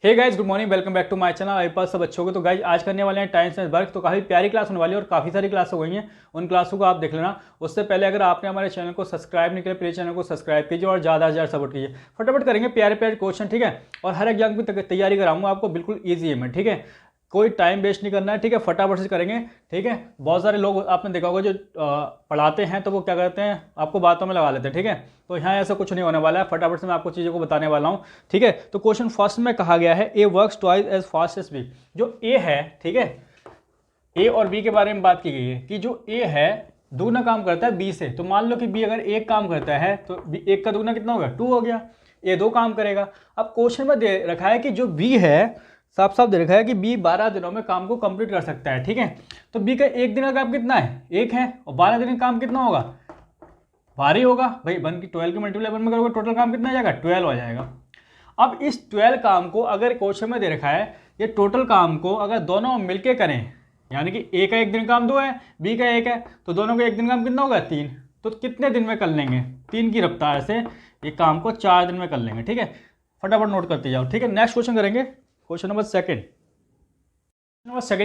Hey guys, good morning, welcome back to my channel. आई पास सब अच्छों को। तो गाइस आज करने वाले हैं टाइम साइंस वर्क। तो काफ़ी प्यारी क्लास होने वाली है और काफ़ी सारी क्लास हो गई हैं, उन क्लासों को आप देख लेना। उससे पहले अगर आपने हमारे चैनल को सब्सक्राइब नहीं किया, प्लीज चैनल को सब्सक्राइब कीजिए और ज़्यादा से ज़्यादा सपोर्ट कीजिए। फटाफट करेंगे प्यारे प्यारे क्वेश्चन, ठीक है। और हर एग्जाम की तैयारी कराऊंगा आपको, बिल्कुल ईजी है मैं, ठीक है। कोई टाइम वेस्ट नहीं करना है, ठीक है। फटाफट से करेंगे, ठीक है। बहुत सारे लोग आपने देखा होगा जो पढ़ाते हैं तो वो क्या करते हैं, आपको बातों में लगा लेते हैं, ठीक है। तो यहाँ ऐसा कुछ नहीं होने वाला है, फटाफट से मैं आपको चीज़ों को बताने वाला हूँ, ठीक है। तो क्वेश्चन फर्स्ट में कहा गया है A works twice as fast as B. जो ए है, ठीक है, ए और बी के बारे में बात की गई है कि जो ए है दुगना काम करता है बी से। तो मान लो कि बी अगर एक काम करता है तो एक का दुगना कितना होगा, 2 हो गया। ए 2 काम करेगा। अब क्वेश्चन में दे रखा है कि जो बी है, साफ साफ दे रखा है कि बी 12 दिनों में काम को कंप्लीट कर सकता है, ठीक है। तो बी का एक दिन का काम कितना है, 1 है, और 12 दिन का काम कितना होगा, 12 होगा भाई। 1 की 12 की मल्टीप्लाई 1 में करोगे, टोटल काम कितना आ जाएगा, 12 हो जाएगा। अब इस 12 काम को अगर क्वेश्चन में दे रखा है, ये टोटल काम को अगर दोनों मिलके करें, यानी कि ए का एक दिन काम 2 है, बी का 1 है, तो दोनों का एक दिन काम कितना होगा, 3। तो कितने दिन में कर लेंगे, 3 की रफ्तार से ये काम को 4 दिन में कर लेंगे, ठीक है। फटाफट नोट करते जाओ, ठीक है। नेक्स्ट क्वेश्चन करेंगे, क्वेश्चन नंबर सेकंड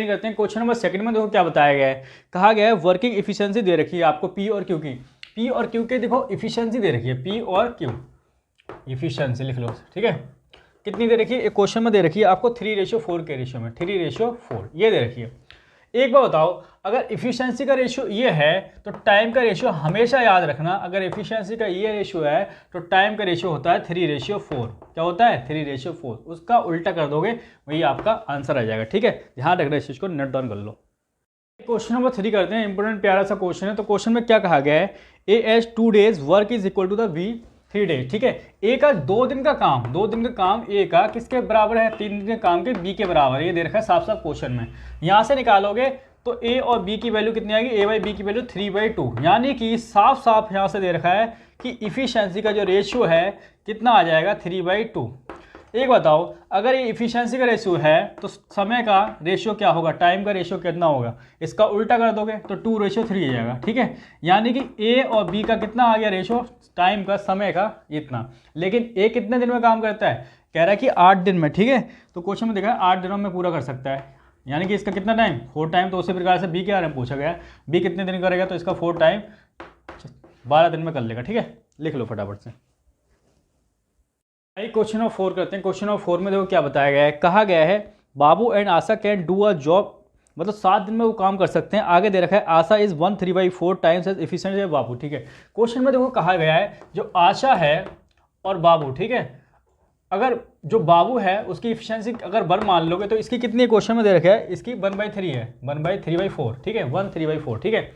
करते हैं। क्वेश्चन नंबर सेकंड में देखो क्या बताया गया है। कहा गया है वर्किंग इफिशियंसी दे रखी है आपको पी और क्यू की। पी और क्यू के देखो इफिशियंसी दे रखी है, पी और क्यू इफिशियंसी लिख लो, ठीक है। कितनी दे रखी है, एक क्वेश्चन में दे रखी है आपको 3:4 के रेशियो में, 3:4 ये दे रखी है। एक बार बताओ, अगर इफिशियंसी का रेशियो ये है तो टाइम का रेशियो हमेशा याद रखना, अगर इफिशियंसी का ये रेशियो है तो टाइम का रेशियो होता है 3:4। क्या होता है, 3:4। उसका उल्टा कर दोगे वही आपका आंसर आ जाएगा, ठीक है। ध्यान रखना, इस चीज़ को नोट डाउन कर लो। क्वेश्चन नंबर 3 करते हैं, इंपोर्टेंट प्यारा सा क्वेश्चन है। तो क्वेश्चन में क्या कहा गया है, A as 2 days work is equal to the B 3 days, ठीक है। ए का 2 दिन का काम, 2 दिन का काम ए का किसके बराबर है, 3 दिन के काम के बी के बराबर है। ये दे रखा है साफ साफ क्वेश्चन में। यहाँ से निकालोगे तो ए और बी की वैल्यू कितनी आएगी, ए बाई बी की वैल्यू 3/2। यानी कि साफ साफ यहाँ से दे रखा है कि इफिशियंसी का जो रेशियो है कितना आ जाएगा, 3/2। एक बताओ, अगर ये इफिशियंसी का रेशियो है तो समय का रेशियो क्या होगा, टाइम का रेशियो कितना होगा। इसका उल्टा कर दोगे तो 2:3 आ जाएगा, ठीक है। यानी कि ए और बी का कितना आ गया रेशियो, टाइम का, समय का इतना। लेकिन ए कितने दिन में काम करता है, कह रहा है कि 8 दिन में, ठीक है। तो क्वेश्चन में देखा है 8 दिनों में पूरा कर सकता है, यानी कि इसका कितना टाइम, 4 टाइम। तो उसी प्रकार से बी के बारे में पूछा गया, बी कितने दिन करेगा, तो इसका 4 टाइम 12 दिन में कर लेगा, ठीक है। लिख लो फटाफट से। क्वेश्चन नंबर 4 करते हैं। क्वेश्चन नंबर 4 में देखो क्या बताया गया है। कहा गया है Babu and Asha can do a job, मतलब 7 दिन में वो काम कर सकते हैं। आगे दे रखा है Asha is 1/3/4 times as efficient as Babu, ठीक है। क्वेश्चन में देखो कहा गया है जो आशा है और बाबू, ठीक है, अगर जो बाबू है उसकी इफिशियंसी अगर 1 मान लोगे तो इसकी कितनी क्वेश्चन में दे रखा है, इसकी 1/3 है, 1/3/4, ठीक है, 1/3/4, ठीक है।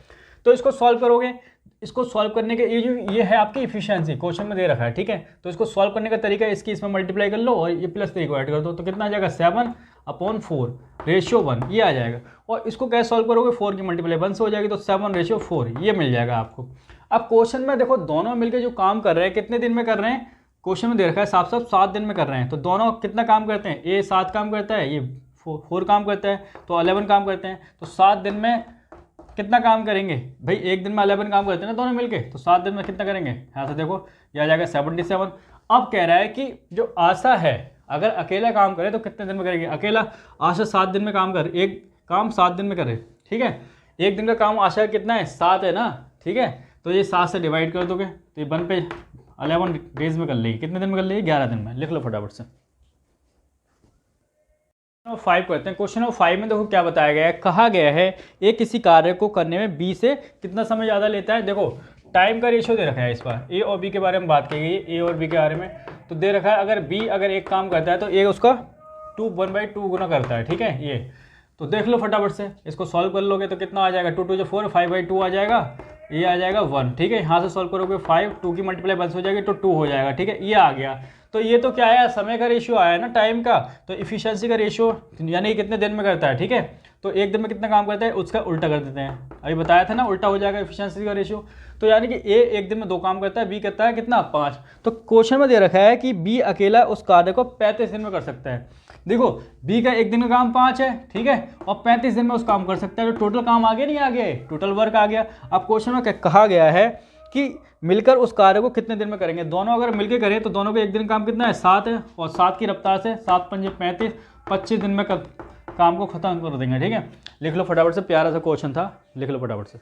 तो इसको सॉल्व करोगे, इसको सॉल्व करने के ये है आपकी इफिशियंसी, क्वेश्चन में दे रखा है, ठीक है। तो इसको सॉल्व करने का तरीका इसकी इसमें मल्टीप्लाई कर लो और ये +3 को ऐड कर दो, तो कितना आ जाएगा, 7/4 ये आ जाएगा। और इसको कैसे सॉल्व करोगे, 4 की मल्टीप्लाई 1 से हो जाएगी, तो 7/4 ये मिल जाएगा आपको। अब क्वेश्चन में देखो दोनों मिलकर जो काम कर रहे हैं कितने दिन में कर रहे हैं, क्वेश्चन में दे रखा है साफ साफ 7 दिन में कर रहे हैं। तो दोनों कितना काम करते हैं, ए 7 काम करता है, ये 4 काम करता है, तो 11 काम करते हैं। तो 7 दिन में कितना काम करेंगे भाई, एक दिन में 11 काम करते हैं ना दोनों मिलके, तो 7 दिन में कितना करेंगे, यहाँ से देखो ये आ जाएगा 77। अब कह रहा है कि जो आशा है अगर अकेला काम करे तो कितने दिन में करेगी, अकेला आशा 7 दिन में काम कर, एक काम 7 दिन में करे, ठीक है। एक दिन का काम आशा कितना है, 7 है ना, ठीक है। तो ये 7 से डिवाइड कर दोगे तो ये 11 डेज में कर लेगी, कितने दिन में कर लेगी, 11 दिन में। लिख लो फटाफट से। 5 करते हैं। क्वेश्चन नंबर 5 में देखो क्या बताया गया है। कहा गया है ए किसी कार्य को करने में बी से कितना समय ज़्यादा लेता है। देखो टाइम का रेशियो दे रखा है, इस बार ए और बी के बारे में बात की गई है, ए और बी के बारे में। तो दे रखा है अगर बी अगर एक काम करता है तो ए उसका 1/2 गुना करता है, ठीक है। ये तो देख लो फटाफट से, इसको सॉल्व कर लोगे तो कितना आ जाएगा, 2 2 4, 5/2 आ जाएगा, ये आ जाएगा 1, ठीक है। यहाँ से सॉल्व करोगे 5, 2 की मल्टीप्लाई 1 से हो जाएगी तो 2 हो जाएगा, ठीक है। ये आ गया। तो ये तो क्या है, समय का रेशियो आया ना, टाइम का। तो इफिशियंसी का रेशियो यानी कितने दिन में करता है, ठीक है। तो एक दिन में कितना काम करता है उसका उल्टा कर देते हैं, अभी बताया था ना, उल्टा हो जाएगा इफिशियंसी का रेशियो। तो यानी कि ए एक दिन में 2 काम करता है, बी करता है कितना, 5। तो क्वेश्चन में दे रखा है कि बी अकेला उस कार्य को 35 दिन में कर सकता है। देखो बी का एक दिन का काम 5 है, ठीक है, और 35 दिन में उस काम कर सकता है। तो टोटल काम आ गया, नहीं आ गया, टोटल वर्क आ गया। अब क्वेश्चन में कहा गया है कि मिलकर उस कार्य को कितने दिन में करेंगे। दोनों अगर मिलकर करें तो दोनों को एक दिन काम कितना है 7 है, और 7 की रफ्तार से 7 पंजे 35, 25 दिन में काम को खत्म कर देंगे। ठीक है, लिख लो फटाफट से, प्यारा सा क्वेश्चन था, लिख लो फटाफट से।